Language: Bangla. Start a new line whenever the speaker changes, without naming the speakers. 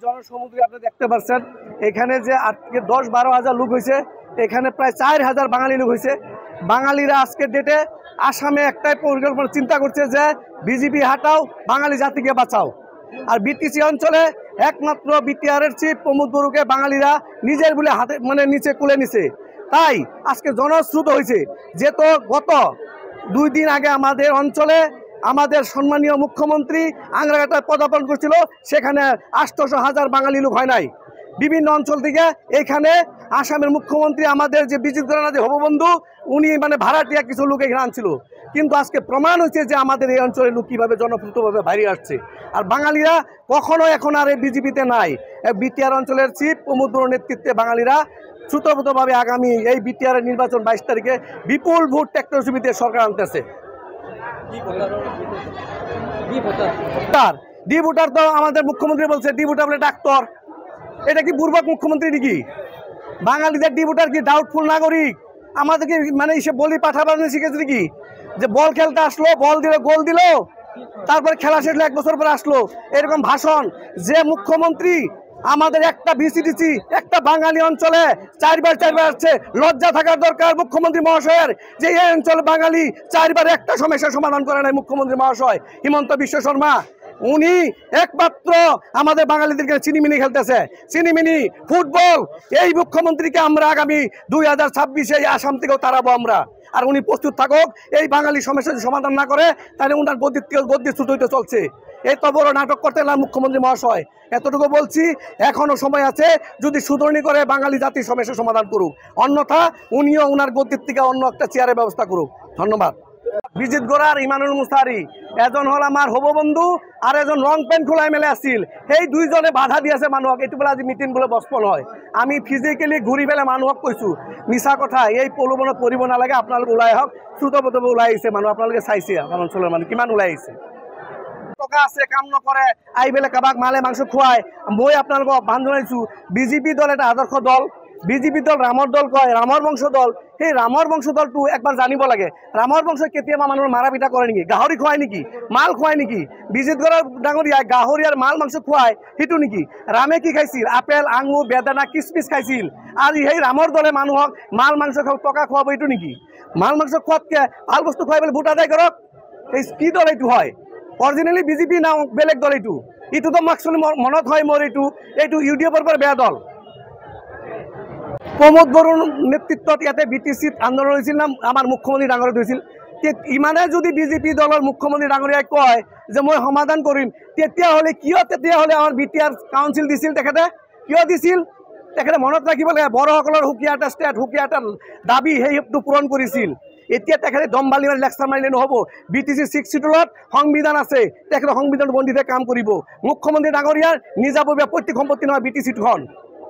জনসমুদ্রে আপনি দেখতে পাচ্ছেন এখানে যে আজকে 10-12 হাজার লোক হয়েছে, এখানে প্রায় 4000 বাঙালি লোক হয়েছে। বাঙালিরা আজকের ডেটে আসামে একটাই পরিকল্পনা চিন্তা করছে যে বিজেপি হাটাও, বাঙালি জাতিকে বাঁচাও। আর বিটিসি অঞ্চলে একমাত্র বিটিআরের চিফ প্রমোদ বড়ুকে বাঙালিরা নিজের বলে হাতে মানে নিচে কুলে নিছে। তাই আজকে জনশ্রুত হয়েছে যে তো গত 2 দিন আগে আমাদের অঞ্চলে আমাদের সম্মানীয় মুখ্যমন্ত্রী আংরাঘাটায় পদার্পণ করছিল, সেখানে 800,000 বাঙালি লোক হয় নাই। বিভিন্ন অঞ্চল থেকে এখানে আসামের মুখ্যমন্ত্রী আমাদের যে বিজিত গণনাথ হববন্ধু উনি মানে ভাড়াটিয়া কিছু লোক এখানে আনছিল, কিন্তু আজকে প্রমাণ হয়েছে যে আমাদের এই অঞ্চলের লোক কীভাবে জনপ্রিয়ভাবে বাইরে আসছে। আর বাঙালিরা কখনো এখন আর এই বিজেপিতে নাই। বিটিআর অঞ্চলের চিফ প্রমোদ বড়ুর নেতৃত্বে বাঙালিরা সুতোভূতভাবে আগামী এই বিটিআরের নির্বাচন 22 তারিখে বিপুল ভোট টেকনোলজিতে সরকার আনতেছে। ডি ভোটার তো আমাদের মুখ্যমন্ত্রী বলছে ডি ভোটার বলে ডাক্তার। এটা কি বুর্বক মুখ্যমন্ত্রী নাকি? বাঙালিদের ডি ভোটার কি ডাউটফুল নাগরিক? আমাদেরকে মানে এসে বলি পাঠাবার শিখেছে নাকি যে বল খেলতে আসলো, বল দিল, গোল দিল, তারপরে খেলা শেষ 1 বছর পর আসলো, এরকম ভাষণ। যে মুখ্যমন্ত্রী আমাদের একটা ভিসিডিসি একটা বাঙালি অঞ্চলে 4 বার আসছে, লজ্জা থাকার দরকার মুখ্যমন্ত্রী মহাশয়ের যে এই অঞ্চলে বাঙালি 4 বার একটা সমস্যার সমাধান করে নাই মুখ্যমন্ত্রী মহাশয় হিমন্ত বিশ্ব শর্মা। উনি একমাত্র আমাদের বাঙালিদেরকে চিনিমিনি খেলতেছে, চিনিমিনি ফুটবল। এই মুখ্যমন্ত্রীকে আমরা আগামী 2026-এ আসাম থেকেও তাড়াবো আমরা। আর উনি প্রস্তুত থাকুক, এই বাঙালি সমস্যা যদি সমাধান না করে তাহলে উনার গদ্দিচ্যুত হইতে চলছে। এত বড় নাটক করতে না মুখ্যমন্ত্রী মহাশয়। এতটুকু বলছি, এখনো সময় আছে, যদি শুধরণী করে বাঙালি জাতির সমস্যার সমাধান করুক, অন্যথা উনিও উনার গদ্দির থেকে অন্য একটা চেয়ারের ব্যবস্থা করুক। ধন্যবাদ। বিজিত গড়ার ইমানুল মুস্তারি এজন হল আমার হববন্ধু, আর এজন রং পেন খোলা এমএলএ আসছিল। এই দুইজনে বাধা দিয়েছে মানুহক এইটো বলে আজি মিটিং বলে বসপন হয়। আমি ফিজিক্যালি ঘূৰি পেলাই মানুহক কৈছোঁ মিছা কথা, এই প্ৰলোভনত পৰিব নালাগে, আপোনালোক ওলাই আহক। শ্ৰুতপতভাৱে ওলাই আহিছে মানুহ, আপোনালোকে চাইছে আমাৰ অঞ্চলৰ মানুহ কিমান ওলাই আহিছে। টকা আছে, কাম নকৰে, আহি পেলাই কাৰোবাক মালে মাংস খুৱাই। মই আপোনালোকক আহ্বান জনাইছোঁ, বিজেপি দল এটা আদৰ্শ দল। বিজেপি দল ৰামৰ দল কয়, ৰামৰ বংশ দল। সেই ৰামৰ বংশ দলটো একবাৰ জানিব লাগে, ৰামৰ বংশই কেতিয়াবা মানুহৰ মাৰা পিটা কৰে নেকি? গাহৰি খুৱাই নেকি? মাল খুৱাই নেকি? বিজিত গড় ডাঙৰীয়াই গাহৰি আৰু মাল মাংস খুৱাই সেইটো নেকি? ৰামে কি খাইছিল? আপেল, আঙুৰ, বেদানা, কিচমিচ খাইছিল। আৰু সেই ৰামৰ দলে মানুহক মাল মাংস খাব, টকা খুৱাব এইটো নেকি? মাল মাংস খোৱাতকৈ ভাল বস্তু খুৱাই পেলাই ভোট আদায় কৰক। এই কি দল এইটো হয়? অৰিজিনেলি বিজেপি না বেলেগ দল এইটো? এইটোতো মাকচুলি মনত হয় মোৰ, এইটো ইউডিএফৰ পৰা বেয়া দল। প্ৰমোদ বড়োৰ নেতৃত্বত ইয়াতে বিটিচিত আন্দোলন হৈছিল না আমাৰ মুখ্যমন্ত্ৰী ডাঙৰীয়া হৈছিল। ইমানে যদি বিজেপি দলৰ মুখ্যমন্ত্ৰী ডাঙৰীয়াই কয় যে মই সমাধান কৰিম, তেতিয়াহ'লে আমাৰ বিটিআৰ কাউন্সিল দিছিল তেখেতে? কিয় দিছিল? তেখেতে মনত ৰাখিব লাগে, বড়োসকলৰ সুকীয়া এটা ষ্টেট, সুকীয়া এটা দাবী সেইটো পূৰণ কৰিছিল। এতিয়া তেখেতে দমবালি মাৰি লেকচাৰ মাৰিলে নহ'ব। বিটিচি 6 চিডুলত সংবিধান আছে, তেখেতে সংবিধান বন্দিতে কাম কৰিব। মুখ্যমন্ত্ৰী ডাঙৰীয়াৰ নিজাববীয়া পৈতৃক সম্পত্তি নহয় বিটিচিখন।